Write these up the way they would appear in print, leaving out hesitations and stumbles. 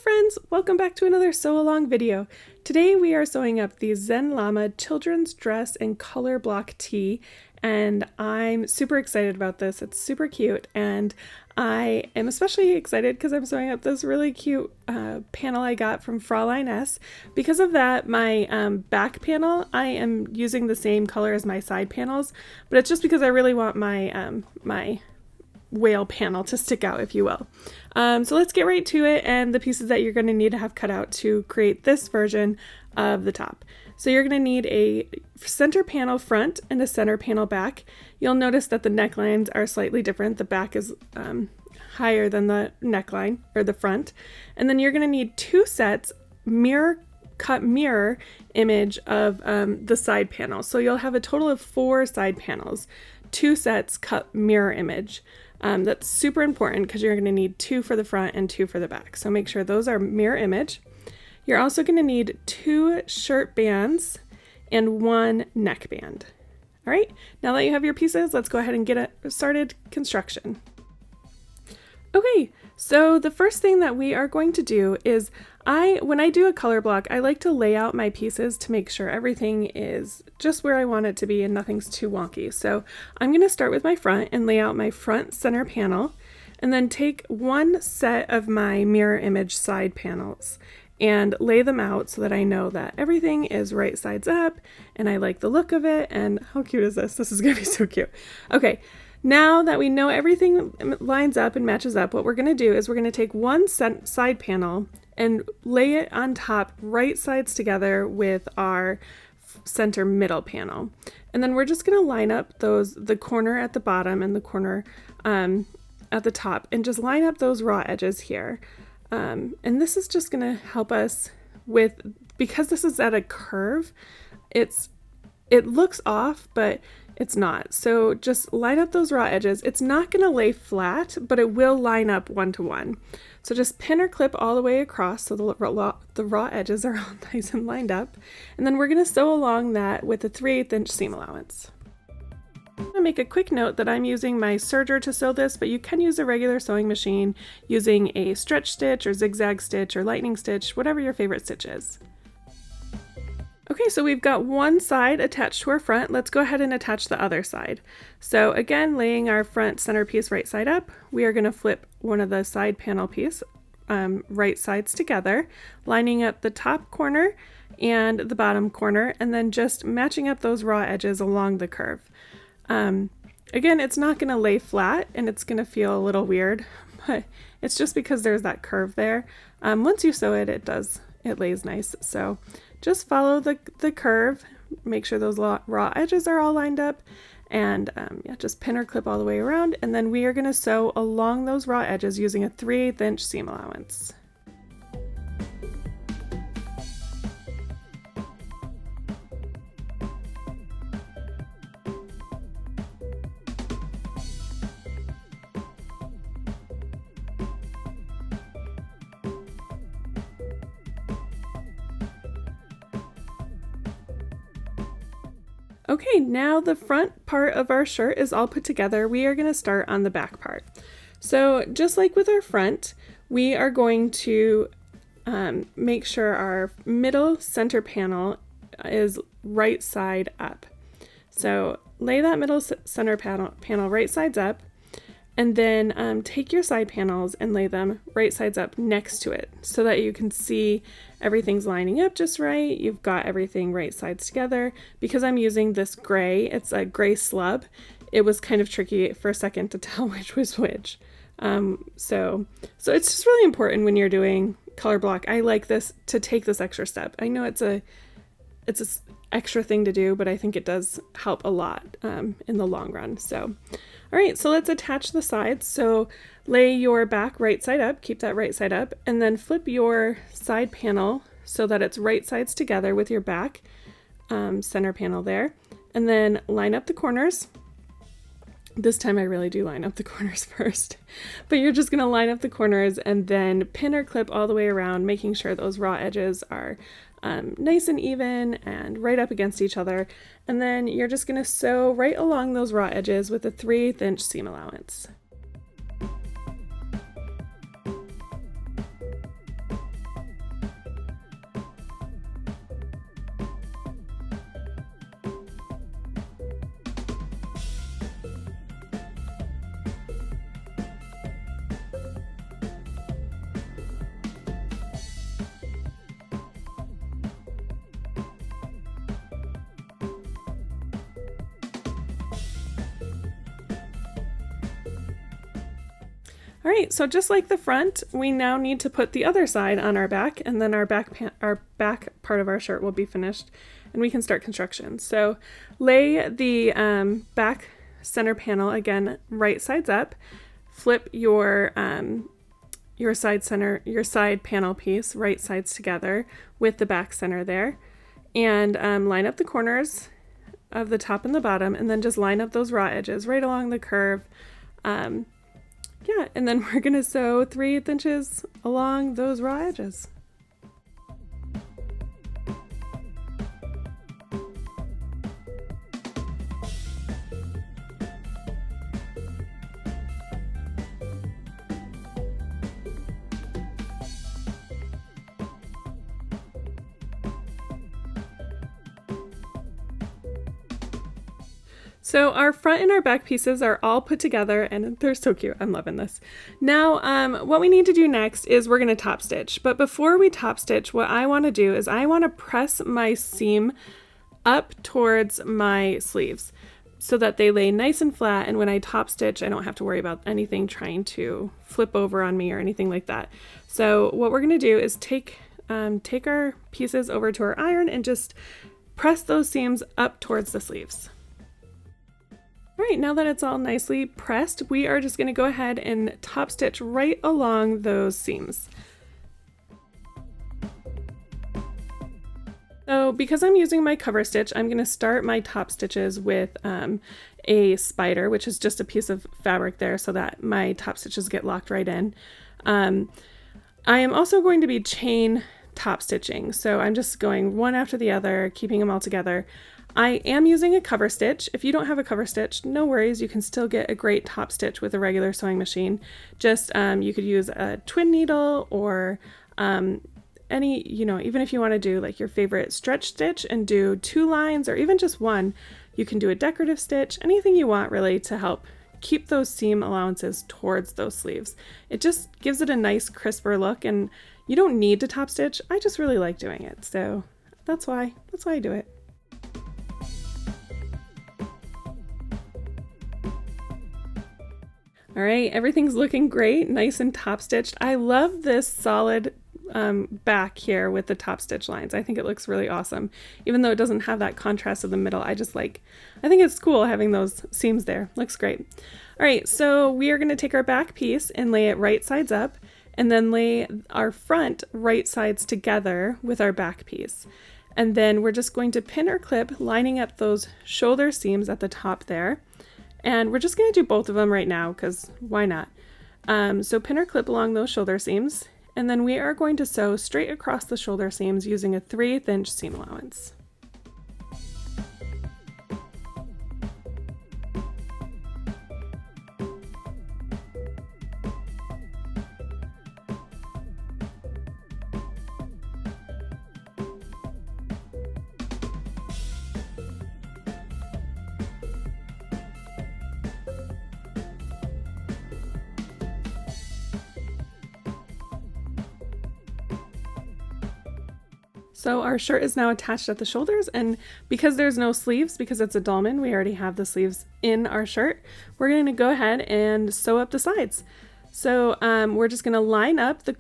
friends, welcome back to another sew along video. Today we are sewing up the Zen Llama children's dress and color block tee, and I'm super excited about this. It's super cute, and I am especially excited because I'm sewing up this really cute panel I got from Fraulein S. Because of that, my back panel, I am using the same color as my side panels, but it's just because I really want my my whale panel to stick out, if you will. So let's get right to it and the pieces that you're going to need to have cut out to create this version of the top. So you're going to need a center panel front and a center panel back. You'll notice that the necklines are slightly different. The back is higher than the neckline or the front. And then you're going to need two sets cut mirror image of the side panel. So you'll have a total of 4 side panels, 2 sets cut mirror image. That's super important because you're going to need 2 for the front and 2 for the back. So make sure those are mirror image. You're also going to need 2 shirt bands and 1 neck band. All right, now that you have your pieces, let's go ahead and get started construction. Okay, so the first thing that we are going to do is when I do a color block, I like to lay out my pieces to make sure everything is just where I want it to be and nothing's too wonky. So I'm going to start with my front and lay out my front center panel, and then take 1 set of my mirror image side panels and lay them out so that I know that everything is right sides up and I like the look of it. And how cute is this? This is going to be so cute. Okay. Now that we know everything lines up and matches up, what we're going to do is we're going to take 1 side panel and lay it on top right sides together with our center middle panel. And then we're just going to line up the corner at the bottom and the corner at the top, and just line up those raw edges here. And this is just going to help us because this is at a curve, it looks off, but it's not. So just line up those raw edges. It's not going to lay flat, but it will line up 1 to 1. So just pin or clip all the way across so the raw edges are all nice and lined up. And then we're going to sew along that with a 3/8 inch seam allowance. I'm going to make a quick note that I'm using my serger to sew this, but you can use a regular sewing machine using a stretch stitch or zigzag stitch or lightning stitch, whatever your favorite stitch is. Okay, so we've got 1 side attached to our front. Let's go ahead and attach the other side. So again, laying our front center piece right side up, we are going to flip one of the side panel piece right sides together, lining up the top corner and the bottom corner, and then just matching up those raw edges along the curve. Again, it's not going to lay flat and it's going to feel a little weird, but it's just because there's that curve there. Once you sew it, it lays nice. So just follow the curve, make sure those raw edges are all lined up, and yeah, just pin or clip all the way around, and then we are going to sew along those raw edges using a 3/8 inch seam allowance. Okay, now the front part of our shirt is all put together. We are going to start on the back part. So just like with our front, we are going to make sure our middle center panel is right side up. So lay that middle center panel right sides up, and then take your side panels and lay them right sides up next to it so that you can see everything's lining up just right. You've got everything right sides together. Because I'm using this gray, it's a gray slub, it was kind of tricky for a second to tell which was which. So it's just really important when you're doing color block. I like this to take this extra step. I know it's a extra thing to do, but I think it does help a lot in the long run. So all right, so let's attach the sides. So lay your back right side up, keep that right side up, and then flip your side panel so that it's right sides together with your back center panel there, and then line up the corners. This time I really do line up the corners first, but you're just going to line up the corners and then pin or clip all the way around, making sure those raw edges are nice and even and right up against each other. And then you're just going to sew right along those raw edges with a 3/8 inch seam allowance. All right, so just like the front, we now need to put the other side on our back, and then our back part of our shirt will be finished, and we can start construction. So lay the back center panel again right sides up, flip your side panel piece right sides together with the back center there, and line up the corners of the top and the bottom, and then just line up those raw edges right along the curve. Yeah, and then we're gonna sew 3/8 inches along those raw edges. So our front and our back pieces are all put together and they're so cute. I'm loving this. Now, what we need to do next is we're going to top stitch. But before we top stitch, what I want to do is I want to press my seam up towards my sleeves so that they lay nice and flat. And when I top stitch, I don't have to worry about anything trying to flip over on me or anything like that. So what we're going to do is take our pieces over to our iron and just press those seams up towards the sleeves. All right, now that it's all nicely pressed, we are just going to go ahead and top stitch right along those seams. So because I'm using my cover stitch, I'm going to start my top stitches with a spider, which is just a piece of fabric there so that my top stitches get locked right in. I am also going to be chain top stitching, so I'm just going one after the other, keeping them all together. I am using a cover stitch. If you don't have a cover stitch, no worries, you can still get a great top stitch with a regular sewing machine. Just you could use a twin needle or any, even if you want to do like your favorite stretch stitch and do 2 lines or even just one, you can do a decorative stitch, anything you want really to help keep those seam allowances towards those sleeves. It just gives it a nice crisper look, and you don't need to top stitch. I just really like doing it, so that's why I do it. All right, everything's looking great, nice and top stitched. I love this solid back here with the top stitch lines. I think it looks really awesome. Even though it doesn't have that contrast in the middle, I think it's cool having those seams there. Looks great. All right, so we are gonna take our back piece and lay it right sides up, and then lay our front right sides together with our back piece. And then we're just going to pin or clip, lining up those shoulder seams at the top there. And we're just going to do both of them right now because why not? So pin or clip along those shoulder seams, and then we are going to sew straight across the shoulder seams using a 3/8 inch seam allowance. So our shirt is now attached at the shoulders, and because there's no sleeves, because it's a dolman, we already have the sleeves in our shirt, we're going to go ahead and sew up the sides. So we're just going to line up the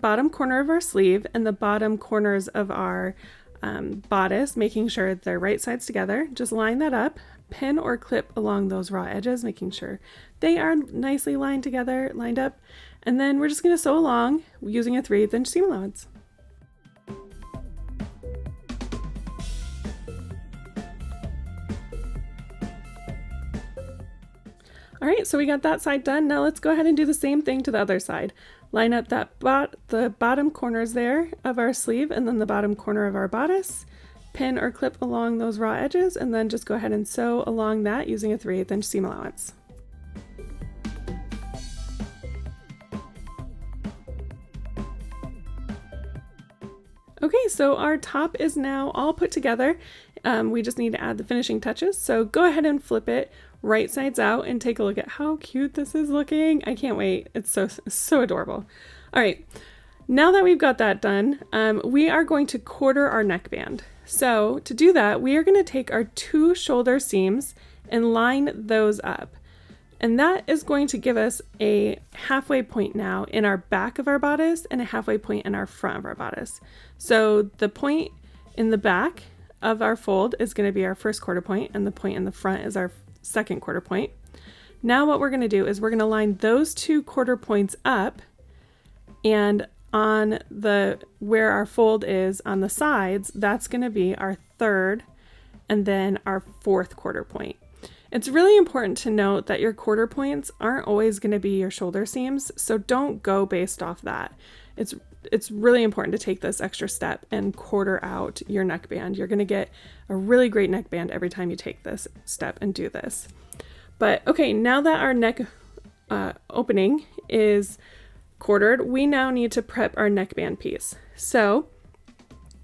bottom corner of our sleeve and the bottom corners of our bodice, making sure they're right sides together. Just line that up, pin or clip along those raw edges, making sure they are nicely lined up, and then we're just going to sew along using a 3/8 inch seam allowance. All right, so we got that side done. Now let's go ahead and do the same thing to the other side. Line up the bottom corners there of our sleeve and then the bottom corner of our bodice. Pin or clip along those raw edges, and then just go ahead and sew along that using a 3/8 inch seam allowance. Okay, so our top is now all put together. We just need to add the finishing touches. So go ahead and flip it right sides out and take a look at how cute this is looking. I can't wait. It's so adorable. All right, now that we've got that done, we are going to quarter our neckband. So to do that, we are going to take our 2 shoulder seams and line those up. And that is going to give us a halfway point now in our back of our bodice and a halfway point in our front of our bodice. So the point in the back of our fold is going to be our first quarter point, and the point in the front is our second quarter point. Now what we're going to do is we're going to line those two quarter points up, and on the where our fold is on the sides, that's going to be our third and then our fourth quarter point. It's really important to note that your quarter points aren't always going to be your shoulder seams, so don't go based off that. It's really important to take this extra step and quarter out your neckband. You're going to get a really great neckband every time you take this step and do this. But okay, now that our neck opening is quartered, we now need to prep our neckband piece. So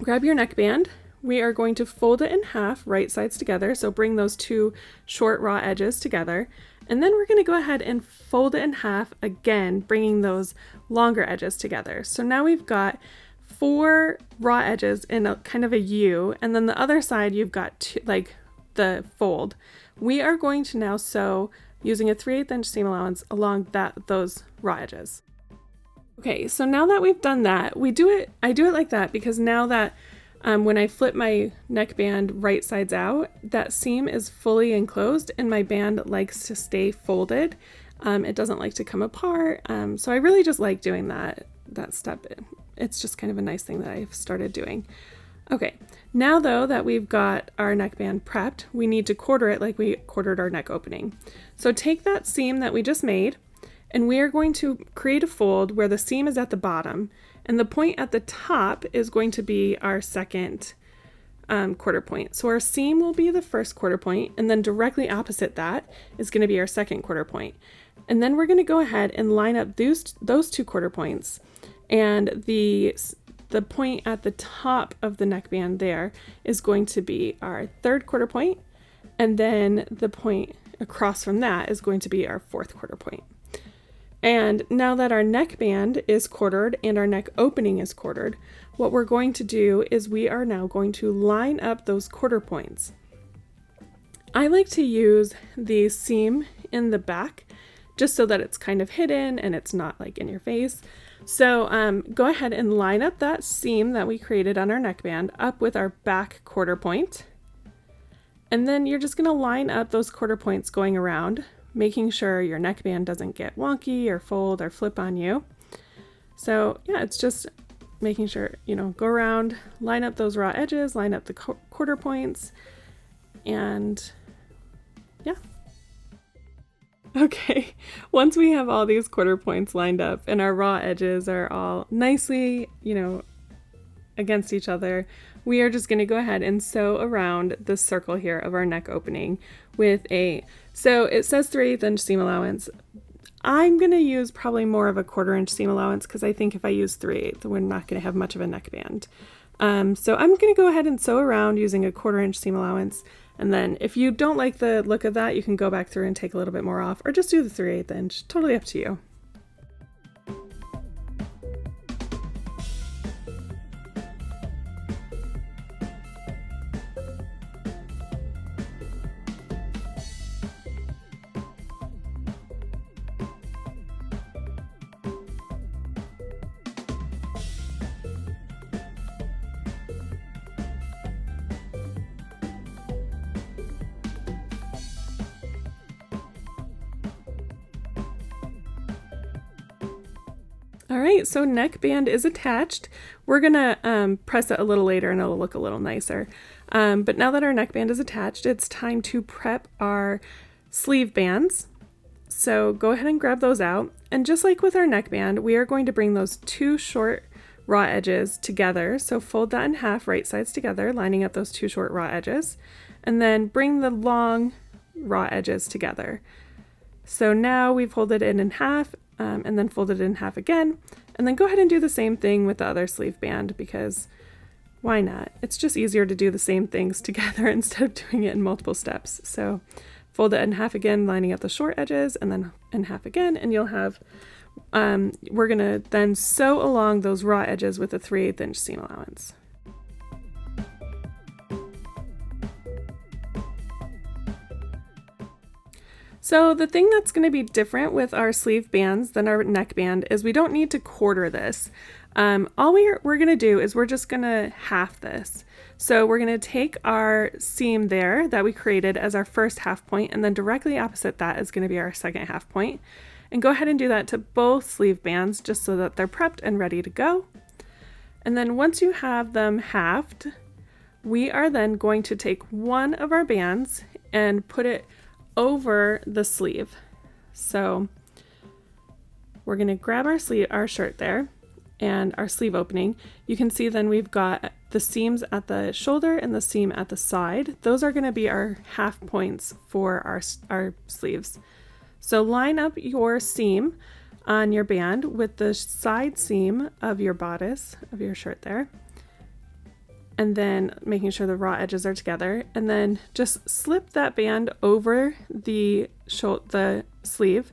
grab your neckband. We are going to fold it in half, right sides together. So bring those two short raw edges together. And then we're going to go ahead and fold it in half again, bringing those longer edges together. So now we've got 4 raw edges in a kind of a U, and then the other side you've got two, like the fold. We are going to now sew using a 3/8 inch seam allowance along those raw edges. Okay, so now that we've done that, I do it like that because now that when I flip my neckband right sides out, that seam is fully enclosed and my band likes to stay folded. It doesn't like to come apart. So I really just like doing that step. It's just kind of a nice thing that I've started doing. Okay, now though that we've got our neckband prepped, we need to quarter it like we quartered our neck opening. So take that seam that we just made, and we are going to create a fold where the seam is at the bottom and the point at the top is going to be our second quarter point. So our seam will be the first quarter point, and then directly opposite that is going to be our second quarter point. And then we're going to go ahead and line up those two quarter points, and the point at the top of the neckband there is going to be our third quarter point, and then the point across from that is going to be our fourth quarter point. And now that our neckband is quartered and our neck opening is quartered, what we're going to do is we are now going to line up those quarter points. I like to use the seam in the back just so that it's kind of hidden and it's not like in your face. So go ahead and line up that seam that we created on our neckband up with our back quarter point. And then you're just going to line up those quarter points going around, making sure your neckband doesn't get wonky or fold or flip on you. So yeah, it's just making sure, go around, line up those raw edges, line up the quarter points, and yeah. Okay, once we have all these quarter points lined up and our raw edges are all nicely, against each other, we are just going to go ahead and sew around the circle here of our neck opening with so it says 3/8 inch seam allowance. I'm going to use probably more of a 1/4 inch seam allowance because I think if I use 3/8, we're not going to have much of a neckband. So I'm going to go ahead and sew around using a 1/4 inch seam allowance. And then if you don't like the look of that, you can go back through and take a little bit more off, or just do the 3/8 inch. Totally up to you. All right, so neckband is attached. We're gonna press it a little later and it'll look a little nicer. But now that our neckband is attached, it's time to prep our sleeve bands. So go ahead and grab those out. And just like with our neckband, we are going to bring those two short raw edges together. So fold that in half, right sides together, lining up those two short raw edges, and then bring the long raw edges together. So now we've folded it in half, and then fold it in half again, and then go ahead and do the same thing with the other sleeve band, because why not? It's just easier to do the same things together instead of doing it in multiple steps. So fold it in half again, lining up the short edges, and then in half again, and you'll have, we're gonna then sew along those raw edges with a 3/8 inch seam allowance. So the thing that's going to be different with our sleeve bands than our neck band is we don't need to quarter this. All we're going to do is we're just going to half this. So we're going to take our seam there that we created as our first half point, and then directly opposite that is going to be our second half point. And go ahead and do that to both sleeve bands just so that they're prepped and ready to go. And then once you have them halved, we are then going to take one of our bands and put it over the sleeve. So we're going to grab our shirt there and our sleeve opening. You can see then we've got the seams at the shoulder and the seam at the side. Those are going to be our half points for our sleeves. So line up your seam on your band with the side seam of your bodice of your shirt there, and then making sure the raw edges are together, and then just slip that band over the sleeve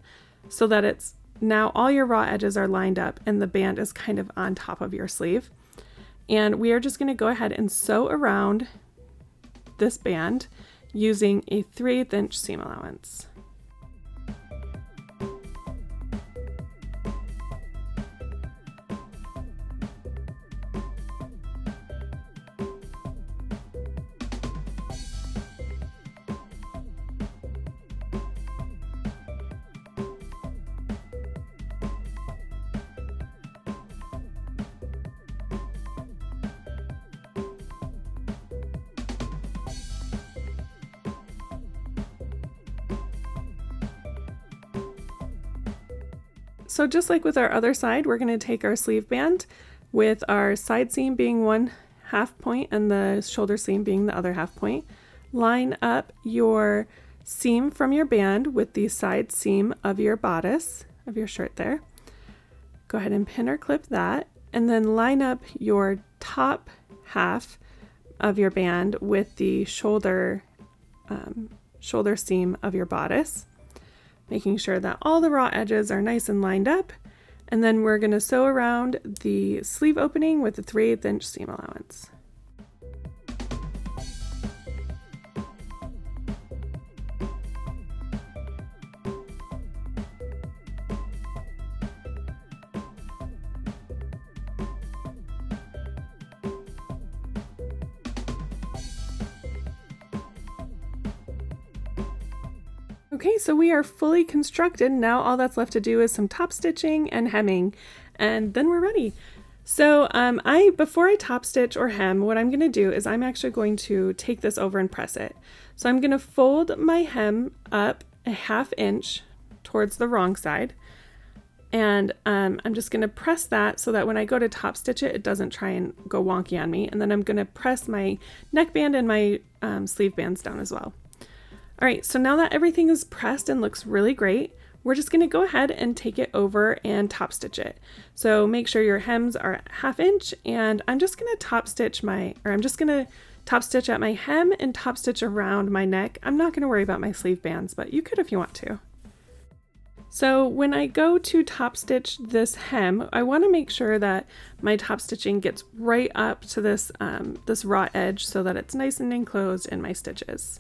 so that it's now all your raw edges are lined up and the band is kind of on top of your sleeve. And we are just going to go ahead and sew around this band using a 3/8 inch seam allowance. So just like with our other side, we're going to take our sleeve band with our side seam being one half point and the shoulder seam being the other half point. Line up your seam from your band with the side seam of your bodice of your shirt there. Go ahead and pin or clip that, and then line up your top half of your band with the shoulder seam of your bodice, making sure that all the raw edges are nice and lined up. And then we're going to sew around the sleeve opening with a 3/8 inch seam allowance. Okay, so we are fully constructed. Now all that's left to do is some top stitching and hemming, and then we're ready. So before I top stitch or hem, what I'm going to do is I'm actually going to take this over and press it. So I'm going to fold my hem up a 1/2 inch towards the wrong side, and I'm just going to press that so that when I go to top stitch it, it doesn't try and go wonky on me. And then I'm going to press my neckband and my sleeve bands down as well. All right, so now that everything is pressed and looks really great, we're just going to go ahead and take it over and top stitch it. So make sure your hems are 1/2 inch, and I'm just going to top stitch at my hem and top stitch around my neck. I'm not going to worry about my sleeve bands, but you could if you want to. So when I go to top stitch this hem, I want to make sure that my top stitching gets right up to this raw edge so that it's nice and enclosed in my stitches.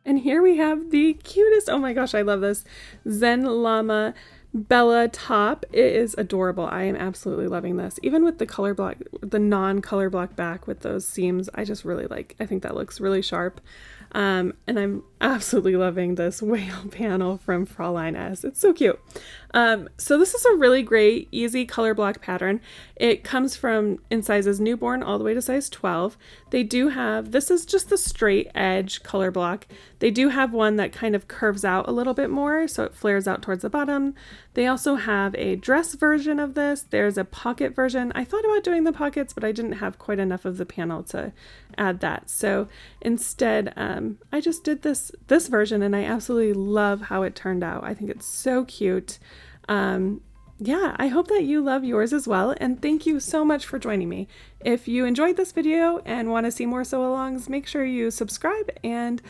And here we have the cutest, oh my gosh, I love this, Zen Llama Bella top. It is adorable. I am absolutely loving this. Even with the color block, the non-color block back with those seams, I just really like, I think that looks really sharp. And I'm absolutely loving this whale panel from Fraulein S. It's so cute. So this is a really great, easy color block pattern. It comes from in sizes newborn all the way to size 12. They do have, this is just the straight edge color block. They do have one that kind of curves out a little bit more, so it flares out towards the bottom. They also have a dress version of this. There's a pocket version. I thought about doing the pockets, but I didn't have quite enough of the panel to add that. So instead, I just did this version, and I absolutely love how it turned out. I think it's so cute. Yeah, I hope that you love yours as well, and thank you so much for joining me. If you enjoyed this video and want to see more sew-alongs, make sure you subscribe and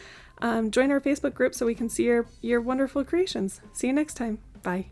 join our Facebook group so we can see your wonderful creations. See you next time. Bye.